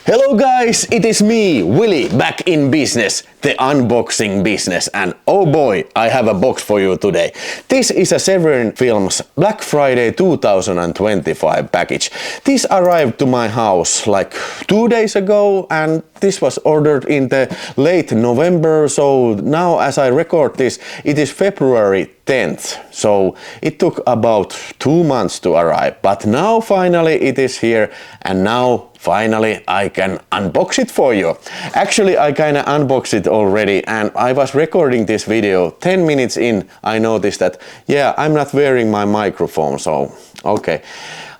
Hello guys, it is me, Willy, back in business, the unboxing business, and oh boy, I have a box for you today. This is a Severin Films Black Friday 2025 package. This arrived to my house like 2 days ago and this was ordered in the late November, so now as I record this, it is February 10th, so it took about 2 months to arrive, but now finally it is here and now finally I can unbox it for you. Actually I kinda unboxed it already and I was recording this video 10 minutes in. I noticed that yeah, I'm not wearing my microphone, so okay.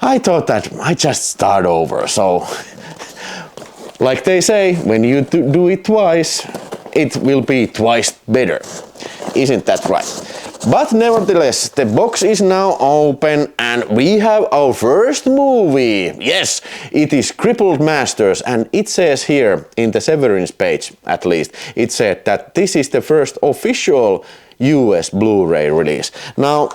I thought that I just start over, so like they say, when you do it twice, it will be twice better. Isn't that right? But nevertheless, the box is now open and we have our first movie. Yes, it is Crippled Masters and it says here in the Severin's page, at least, it said that this is the first official US Blu-ray release. Now,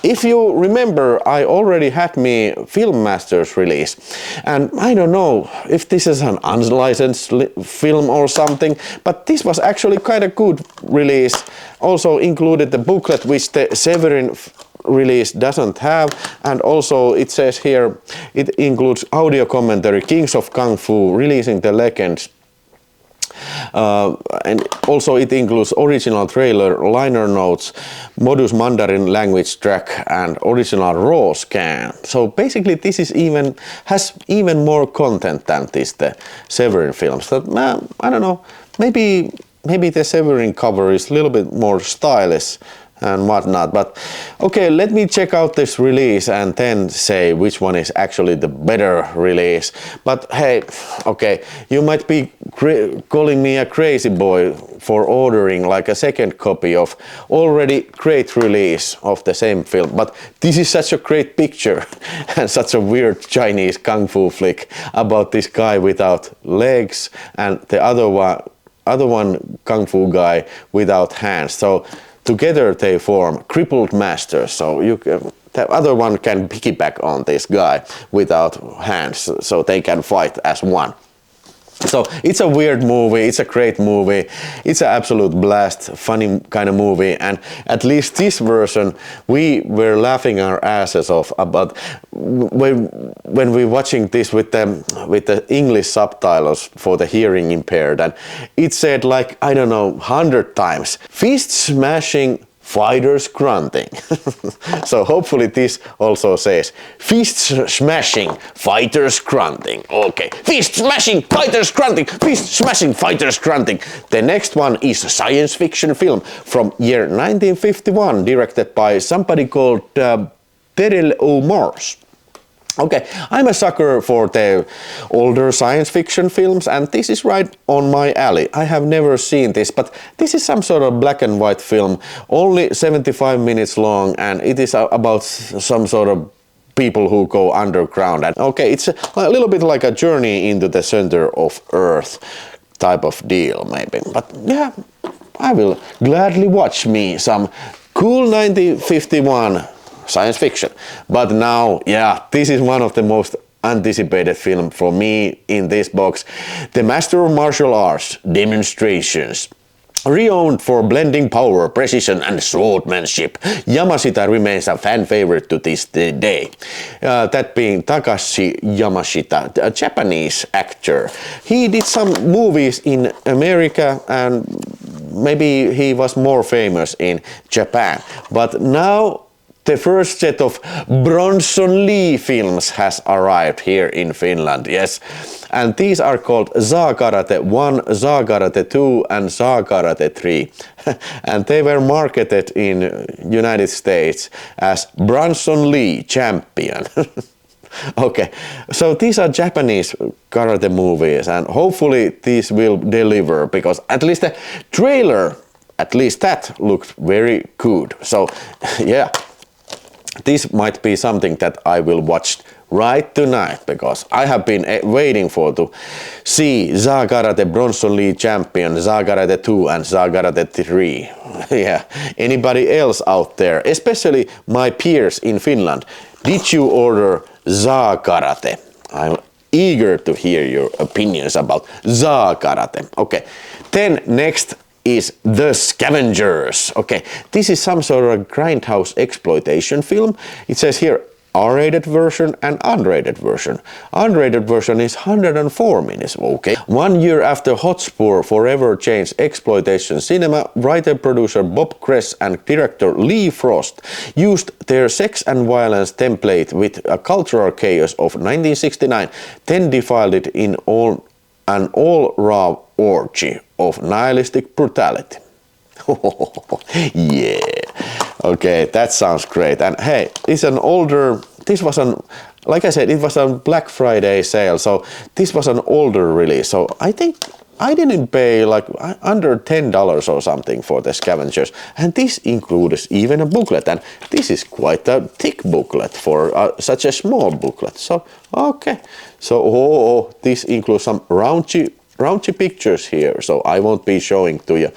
if you remember, I already had me Film Masters release and I don't know if this is an unlicensed film or something, but this was actually quite a good release. Also included the booklet which the Severin release doesn't have, and also it says here it includes audio commentary, Kings of Kung Fu, Releasing the Legends. And also it includes original trailer, liner notes, Modus Mandarin language track and original raw scan. So basically this is has even more content than the Severin films. That, I don't know, maybe the Severin cover is a little bit more stylish and whatnot, but okay, let me check out this release and then say which one is actually the better release. But hey, okay, you might be calling me a crazy boy for ordering like a second copy of already great release of the same film, but this is such a great picture and such a weird Chinese kung fu flick about this guy without legs and the other one kung fu guy without hands. So together they form Crippled Masters, so the other one can piggyback on this guy without hands, so they can fight as one. So it's a weird movie, it's a great movie, it's an absolute blast, funny kind of movie, and at least this version we were laughing our asses off about when we're watching this with the English subtitles for the hearing impaired, and it said like, I don't know, 100 times, fist smashing, fighters grunting. So hopefully this also says fist smashing, fighters grunting. Okay, fist smashing, fighters grunting, fist smashing, fighters grunting. The next one is a science fiction film from year 1951, directed by somebody called Terrell O'Mars. Okay, I'm a sucker for the older science fiction films and this is right on my alley. I have never seen this, but this is some sort of black and white film, only 75 minutes long, and it is about some sort of people who go underground. And okay, it's a little bit like a journey into the center of Earth type of deal maybe. But yeah, I will gladly watch me some cool 1951 science fiction. But now, yeah, this is one of the most anticipated film for me in this box. The Master of Martial Arts Demonstrations. Renowned for blending power, precision and swordsmanship, Yamashita remains a fan favorite to this day. That being Takashi Yamashita, a Japanese actor. He did some movies in America and maybe he was more famous in Japan. But now the first set of Bronson Lee films has arrived here in Finland, yes. And these are called Za Karate 1, Za Karate 2 and Za Karate 3. And they were marketed in United States as Bronson Lee Champion. Okay, so these are Japanese karate movies and hopefully these will deliver, because at least the trailer, at least that looked very good. So yeah. This might be something that I will watch right tonight, because I have been waiting to see Za Karate Bronson Lee Champion, Za Karate 2 and Za Karate 3. Yeah, anybody else out there, especially my peers in Finland, did you order Za Karate? eager to hear your opinions about Za Karate. Okay, then next is The Scavengers. Okay, this is some sort of grindhouse exploitation film. It says here R-rated version and unrated version. Unrated version is 104 minutes, okay. 1 year after Hotspur forever changed exploitation cinema, writer-producer Bob Kress and director Lee Frost used their sex and violence template with a cultural chaos of 1969, then defiled it in an all-raw orgy of nihilistic brutality. Yeah. Okay, that sounds great. And hey, like I said, it was a Black Friday sale, so this was an older release. So I think I didn't pay like under $10 or something for the Scavengers. And this includes even a booklet. And this is quite a thick booklet for such a small booklet. So, okay. So, this includes some raunchy pictures here. So I won't be showing to you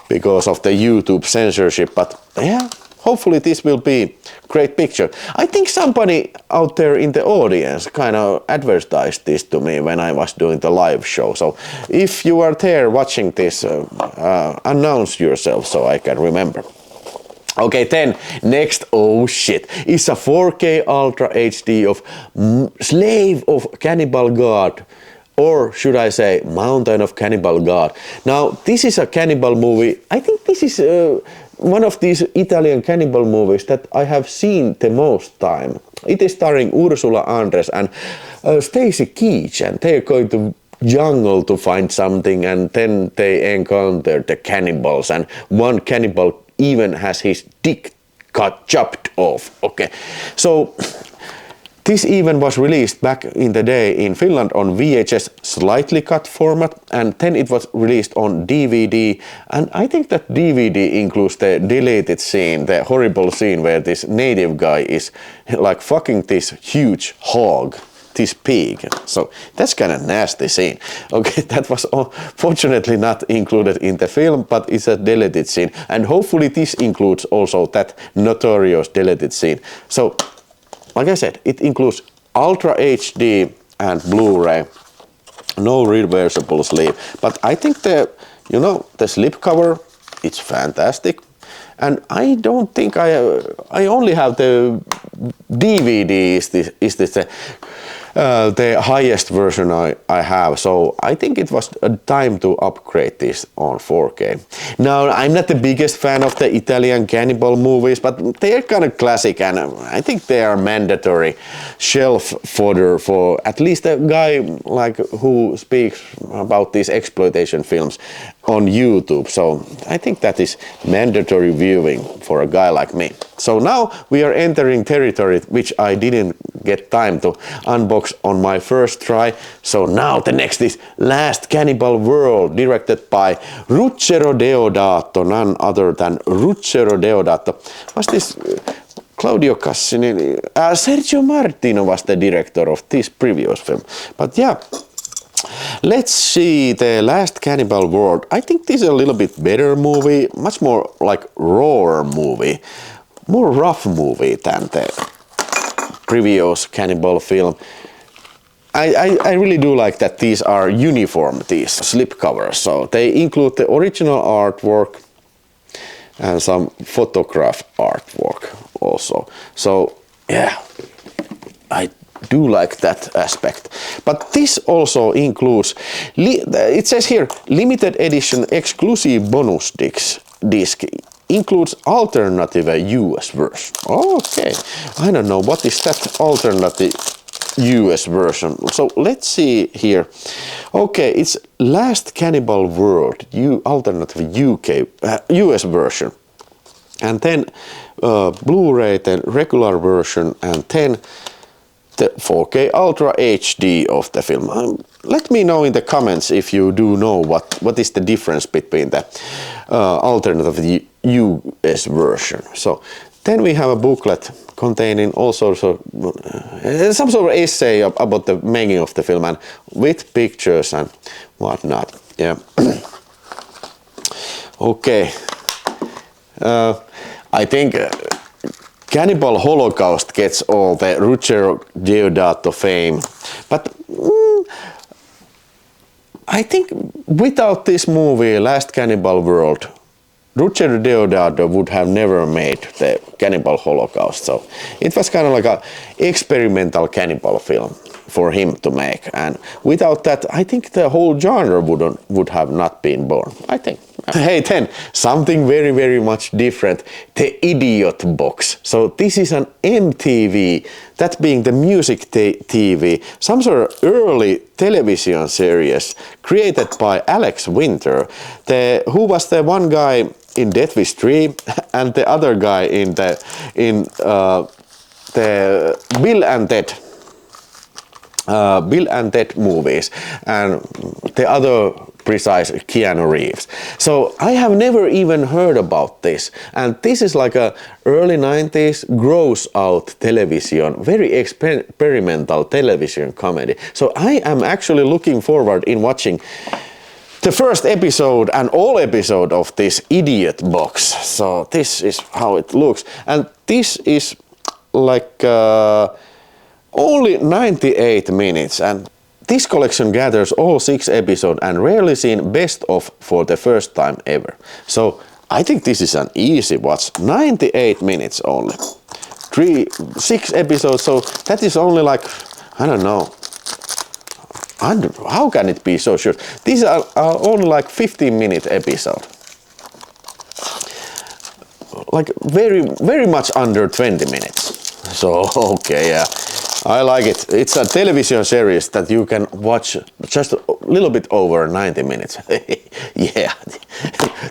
because of the YouTube censorship, but yeah, hopefully this will be great picture. I think somebody out there in the audience kind of advertised this to me when I was doing the live show. So if you are there watching this, announce yourself so I can remember. Okay, then next, oh shit, is a 4K Ultra HD of Slave of Cannibal God. Or should I say Mountain of Cannibal God. Now, this is a cannibal movie. I think this is one of these Italian cannibal movies that I have seen the most time. It is starring Ursula Andress and Stacy Keach, and they're going to jungle to find something, and then they encounter the cannibals, and one cannibal even has his dick chopped off. Okay, so this even was released back in the day in Finland on VHS slightly cut format, and then it was released on DVD, and I think that DVD includes the deleted scene, the horrible scene where this native guy is like fucking this huge hog, this pig. So that's kind of nasty scene. Okay, that was fortunately not included in the film, but it's a deleted scene, and hopefully this includes also that notorious deleted scene. So like I said, it includes Ultra HD and Blu-ray, no reversible sleeve. But I think the slipcover, it's fantastic. And I don't think I only have the DVD. Is this the highest version I have, so I think it was a time to upgrade this on 4K. Now, I'm not the biggest fan of the Italian cannibal movies, but they're kind of classic, and I think they are mandatory shelf fodder for at least a guy like who speaks about these exploitation films on YouTube. So I think that is mandatory viewing for a guy like me. So now we are entering territory which I didn't get time to unbox on my first try. So now the next is Last Cannibal World, directed by Ruggero Deodato, none other than Ruggero Deodato. Was this Claudio Cassinelli? Sergio Martino was the director of this previous film. But yeah, let's see the Last Cannibal World. I think this is a little bit better movie, much more like raw movie, more rough movie than the previous cannibal film. I really do like that these are uniform, these slipcovers. So they include the original artwork and some photograph artwork also. So yeah, I do like that aspect. But this also includes, it says here, limited edition exclusive bonus disc includes alternative US version. Okay, I don't know what is that alternative US version. So let's see here. Okay, it's Last Cannibal World alternative US version, and then Blu-ray, the regular version, and then the 4K Ultra HD of the film. Let me know in the comments if you do know what is the difference between the alternative US version. So then we have a booklet containing all sorts of some sort of essay about the making of the film, and with pictures and whatnot. Yeah. Okay. I think Cannibal Holocaust gets all the Ruggero Deodato fame, but I think without this movie, Last Cannibal World, Ruggero Deodato would have never made the Cannibal Holocaust. So it was kind of like a experimental cannibal film for him to make. And without that, I think the whole genre would have not been born, I think. Hey, then, something very, very much different, the Idiot Box. So this is an MTV, that being the music TV, some sort of early television series created by Alex Winter, who was the one guy in Death Wish 3 and the other guy in the Bill and Ted movies, and the other precise Keanu Reeves. So I have never even heard about this, and this is like a early 90s gross out television, very experimental television comedy. So I am actually looking forward in watching the first episode and all episode of this Idiot Box. So this is how it looks, and this is like only 98 minutes, and this collection gathers all 6 episodes and rarely seen best of for the first time ever. So I think this is an easy watch. 98 minutes only. 6 episodes, so that is only like, I don't know. How can it be so short? These are only like 15-minute episode. Like very, very much under 20 minutes. So, okay, yeah. I like it. It's a television series that you can watch just a little bit over 90 minutes. Yeah,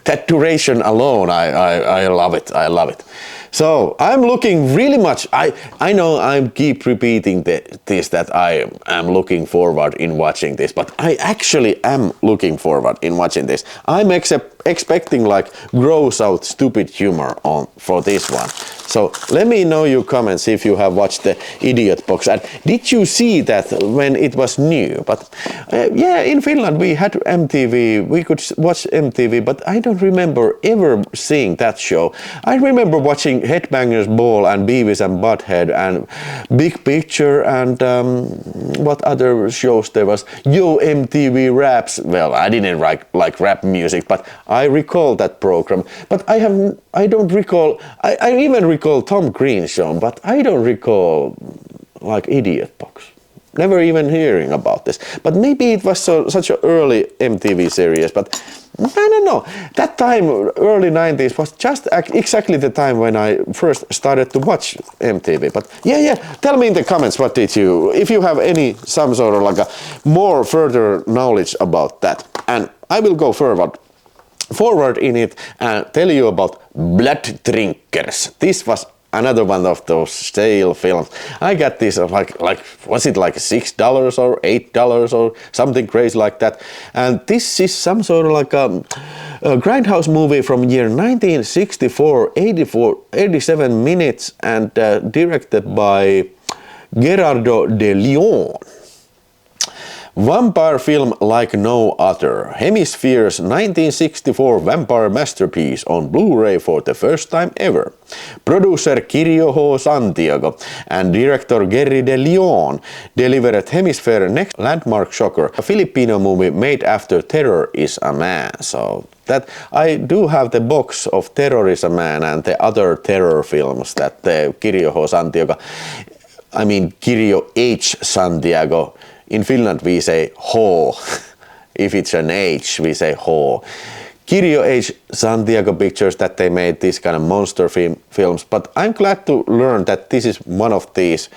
that duration alone, I love it. I love it. So I'm looking really much. I know I keep repeating this that I am looking forward in watching this, but I actually am looking forward in watching this. I'm expecting like gross out stupid humor for this one. So let me know your comments if you have watched the Idiot Box, and did you see that when it was new? But yeah, in Finland we had MTV, we could watch MTV, but I don't remember ever seeing that show. I remember watching Headbangers Ball and Beavis and Butthead and Big Picture and what other shows there was? Yo MTV Raps. Well, I didn't like rap music, but I recall that program. But I don't recall, I even recall Tom Green's show, but I don't recall like Idiot Box. Never even hearing about this. But maybe it was such an early MTV series, but I don't know. That time, early 90s, was just exactly the time when I first started to watch MTV. But yeah, tell me in the comments if you have some sort of like a more further knowledge about that. And I will go forward in it and tell you about Blood Drinkers. This was another one of those sale films. I got this like was it like $6 or $8 or something crazy like that. And this is some sort of like a grindhouse movie from year 1964, 87 minutes, and directed by Gerardo de Leon. Vampire film like no other. Hemisphere's 1964 vampire masterpiece on Blu-ray for the first time ever. Producer Kirjo Santiago and director Gerry de Leon delivered Hemisphere's next landmark shocker, a Filipino movie made after Terror is a Man. So that I do have the box of Terror is a Man and the other terror films that Kirjo Santiago, Kirjo H. Santiago. In Finland we say H. If it's an H, we say H. Kirjo H. Santiago pictures that they made these kind of monster films, but I'm glad to learn that this is one of these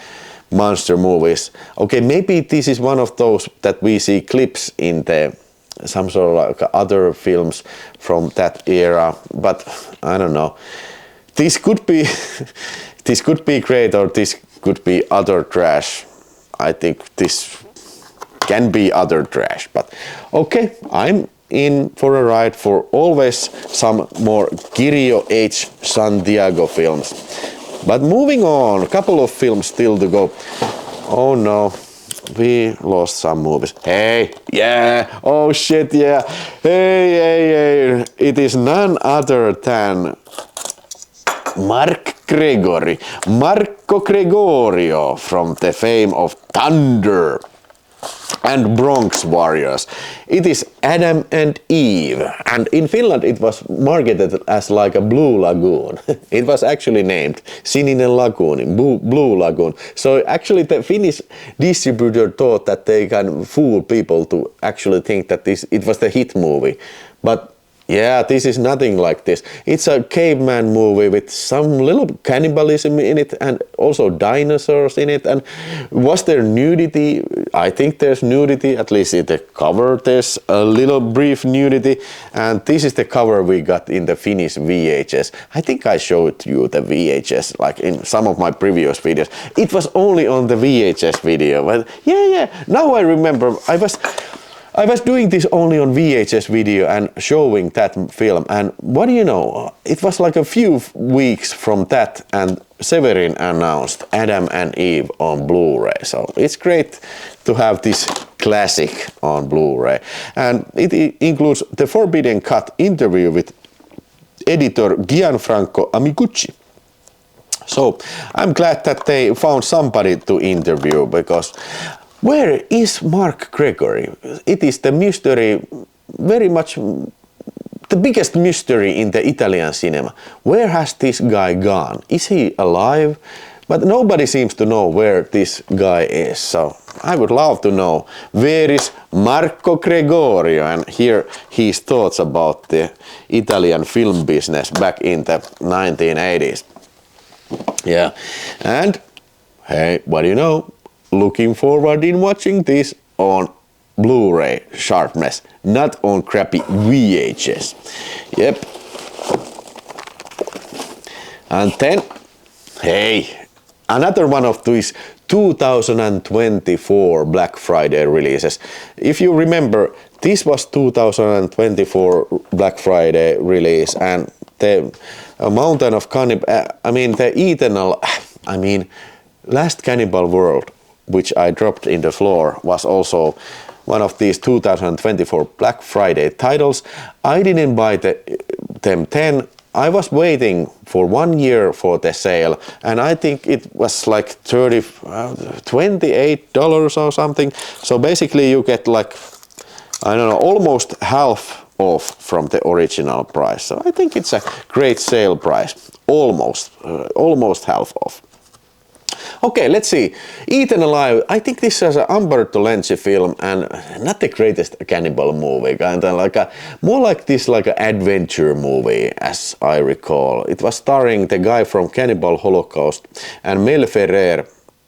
monster movies. Okay, maybe this is one of those that we see clips in some sort of like other films from that era, but I don't know. This could be great, or this could be utter trash. I think this can be other trash, but okay, I'm in for a ride for always some more Kirjo H. Santiago films. But moving on, a couple of films still to go. Oh no, we lost some movies. Hey, yeah, oh shit, yeah. Hey, it is none other than Marco Gregorio from the fame of Thunder. and Bronx Warriors. It is Adam and Eve, and in Finland it was marketed as like a Blue Lagoon. It was actually named Sininen Lagoon, Blue Lagoon. So actually the Finnish distributor thought that they can fool people to actually think that it was the hit movie. But yeah, this is nothing like this. It's a caveman movie with some little cannibalism in it and also dinosaurs in it. And was there nudity? I think there's nudity, at least in the cover there's a little brief nudity. And this is the cover we got in the Finnish VHS. I think I showed you the VHS like in some of my previous videos. It was only on the VHS video. But yeah, now I remember I was doing this only on VHS video and showing that film, and what do you know, it was like a few weeks from that and Severin announced Adam and Eve on Blu-ray, so it's great to have this classic on Blu-ray. And it includes the Forbidden Cut interview with editor Gianfranco Amicucci. So I'm glad that they found somebody to interview, because where is Mark Gregory? It is the mystery, very much the biggest mystery in the Italian cinema. Where has this guy gone? Is he alive? But nobody seems to know where this guy is. So I would love to know, where is Marco Gregorio, and hear his thoughts about the Italian film business back in the 1980s. Yeah, and hey, what do you know? Looking forward in watching this on Blu-ray sharpness, not on crappy VHS. Yep. And then, hey, another one of these 2024 Black Friday releases. If you remember, this was 2024 Black Friday release, and the Mountain of Cannibal, Last Cannibal World, which I dropped in the floor, was also one of these 2024 Black Friday titles. I didn't buy them 10. I was waiting for 1 year for the sale, and I think it was like $28 or something. So basically you get like, I don't know, almost half off from the original price. So I think it's a great sale price, almost half off. Okay, let's see. Eaten Alive. I think this is an Umberto Lenzi film and not the greatest cannibal movie. Kind of like more like this, like an adventure movie, as I recall. It was starring the guy from Cannibal Holocaust and Mel Ferrer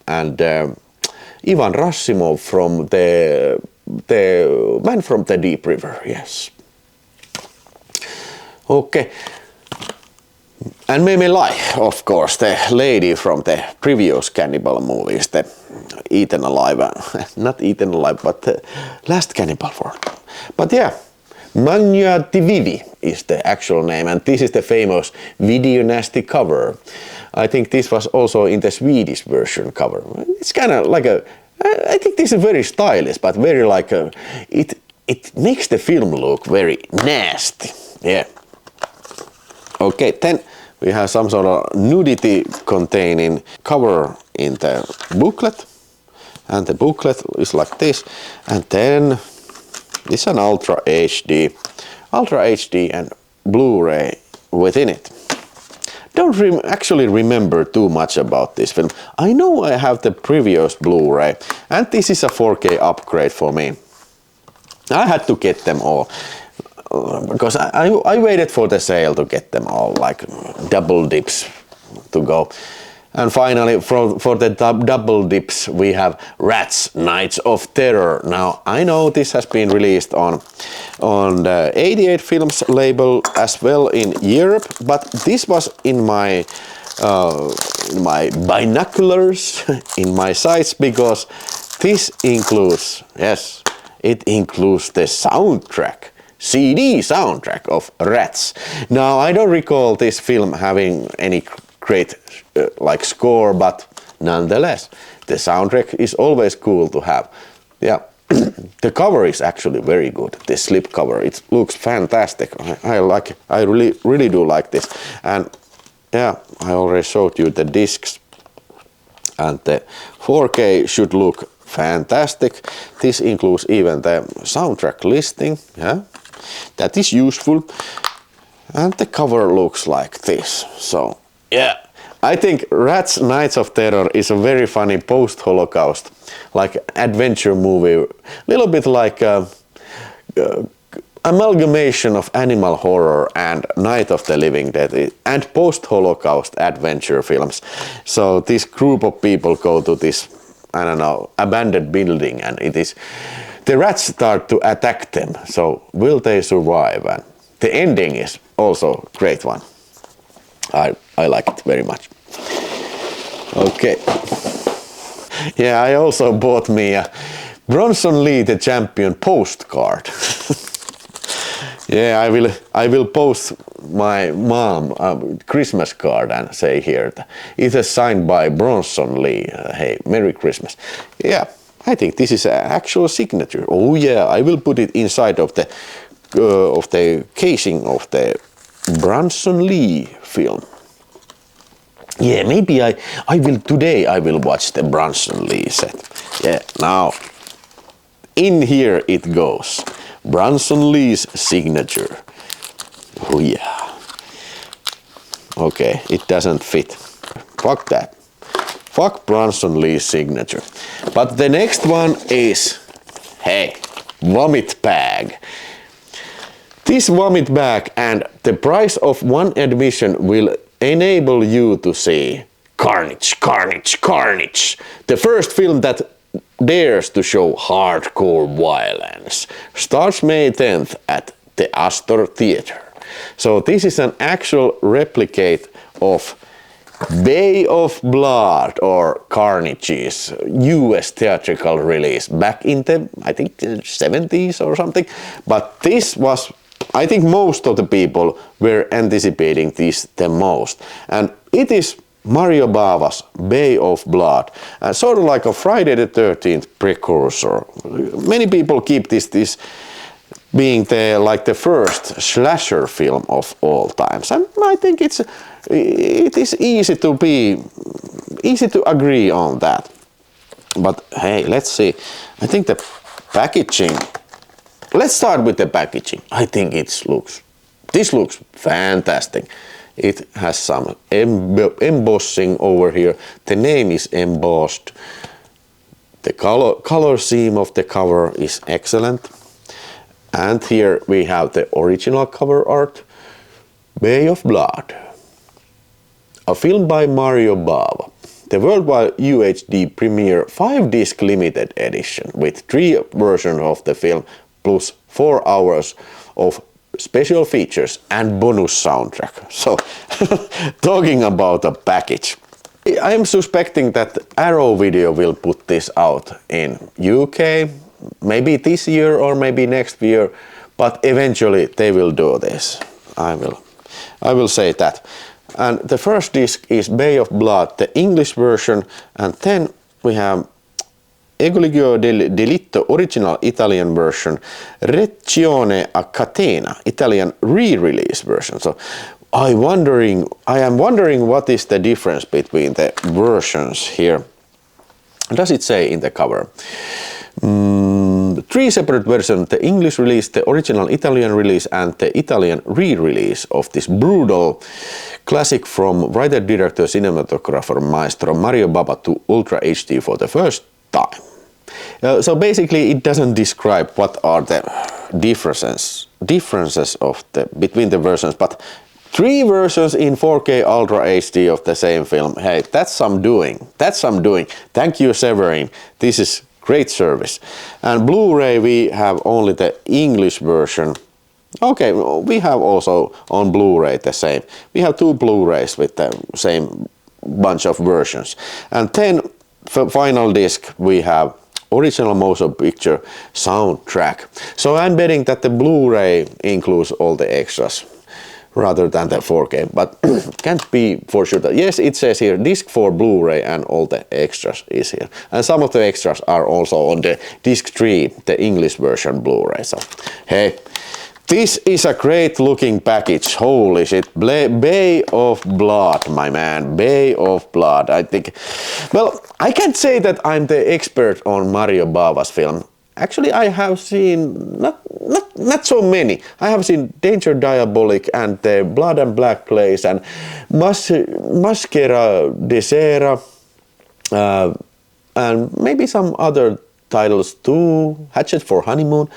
and Ivan Rassimov from the Man from the Deep River. Yes. Okay. And Mei Lai, of course, the lady from the previous Cannibal movies, the Eaten Alive, not Eaten Alive, but the Last Cannibal World. But yeah, Magna di Vivi is the actual name, and this is the famous Video Nasty cover. I think this was also in the Swedish version cover. It's kind of like I think this is very stylish, but very like it makes the film look very nasty. Yeah. Okay, then we have some sort of nudity containing cover in the booklet, and the booklet is like this, and then it's an Ultra HD and Blu-ray within it. Don't actually remember too much about this film. I know I have the previous Blu-ray, and this is a 4K upgrade for me. I had to get them all. Because I waited for the sale to get them all, like double dips to go. And finally, for the double dips, we have Rats Nights of Terror. Now, I know this has been released on the 88 Films label as well in Europe, but this was in my binoculars, in my sights, because this includes, yes, it includes the soundtrack. CD soundtrack of Rats. Now, I don't recall this film having any great like score, but nonetheless, the soundtrack is always cool to have. Yeah, the cover is actually very good. The slip cover, it looks fantastic. I like it. I really do like this. And yeah, I already showed you the discs, and the 4K should look fantastic. This includes even the soundtrack listing, yeah, that is useful. And the cover looks like this. So yeah, I think Rats Nights of Terror is a very funny post-Holocaust, like adventure movie, little bit like amalgamation of animal horror and Night of the Living Dead and post-Holocaust adventure films. So this group of people go to this, I don't know, abandoned building, and the rats start to attack them. So will they survive? And the ending is also a great one. I like it very much. Okay. Yeah, I also bought me a Bronson Lee the Champion postcard. Yeah, I will post my mom a Christmas card and say here that it is signed by Bronson Lee. Hey, Merry Christmas. Yeah, I think this is an actual signature. Oh yeah, I will put it inside of the casing of the Bronson Lee film. Yeah, maybe I will watch the Bronson Lee set. Yeah, now in here it goes. Bronson Lee's signature. Oh yeah. Okay, it doesn't fit. Fuck that. Fuck Bronson Lee's signature. But the next one is, hey, vomit bag. This vomit bag and the price of one admission will enable you to see Carnage, Carnage, Carnage. The first film that dares to show hardcore violence. Starts May 10th at the Astor Theatre. So this is an actual replicate of Bay of Blood or Carnage's US theatrical release back in the, I think, 70s or something. But this was, I think most of the people were anticipating this the most. And it is Mario Bava's Bay of Blood, sort of like a Friday the 13th precursor. Many people keep this being the first slasher film of all times, and I think it is easy to agree on that. But hey, let's see. I think the packaging. Let's start with the packaging. I think this looks fantastic. It has some embossing over here. The name is embossed. The color scheme of the cover is excellent. And here we have the original cover art, Bay of Blood. A film by Mario Bava. The worldwide UHD premiere 5-disc limited edition with 3 versions of the film plus 4 hours of special features and bonus soundtrack. So, talking about a package. I am suspecting that Arrow Video will put this out in UK, maybe this year or maybe next year, but eventually they will do this. I will say that. And the first disc is Bay of Blood, the English version, and then we have Egoligio del Delitto original Italian version, Regione a Catena Italian re-release version. So I am wondering what is the difference between the versions here. Does it say in the cover? 3 separate versions, the English release, the original Italian release, and the Italian re-release of this brutal classic from writer, director, cinematographer, maestro Mario Bava to Ultra HD for the first time. So basically it doesn't describe what are the differences between the versions, but 3 versions in 4K Ultra HD of the same film. Hey, that's some doing. Thank you, Severin. This is great service. And Blu-ray we have only the English version. Okay, we have also on Blu-ray the same. We have 2 Blu-rays with the same bunch of versions. And then for final disc we have original motion picture soundtrack. So I'm betting that the Blu-ray includes all the extras rather than the 4K, but can't be for sure. Yes, it says here disc for Blu-ray and all the extras is here. And some of the extras are also on the disc 3, the English version Blu-ray. So hey, This is a great looking package, holy shit. Bay of Blood, my man, Bay of Blood. I think, well, I can't say that I'm the expert on Mario Bava's film. Actually, I have seen not so many. I have seen Danger Diabolic and the Blood and Black Place and Masquera de Sera and maybe some other titles too, Hatchet for Honeymoon,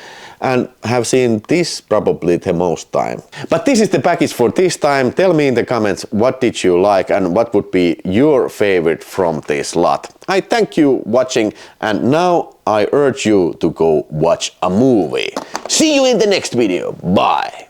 and have seen this probably the most time. But this is the package for this time. Tell me in the comments what did you like and what would be your favorite from this lot. I thank you watching, and now I urge you to go watch a movie. See you in the next video. Bye!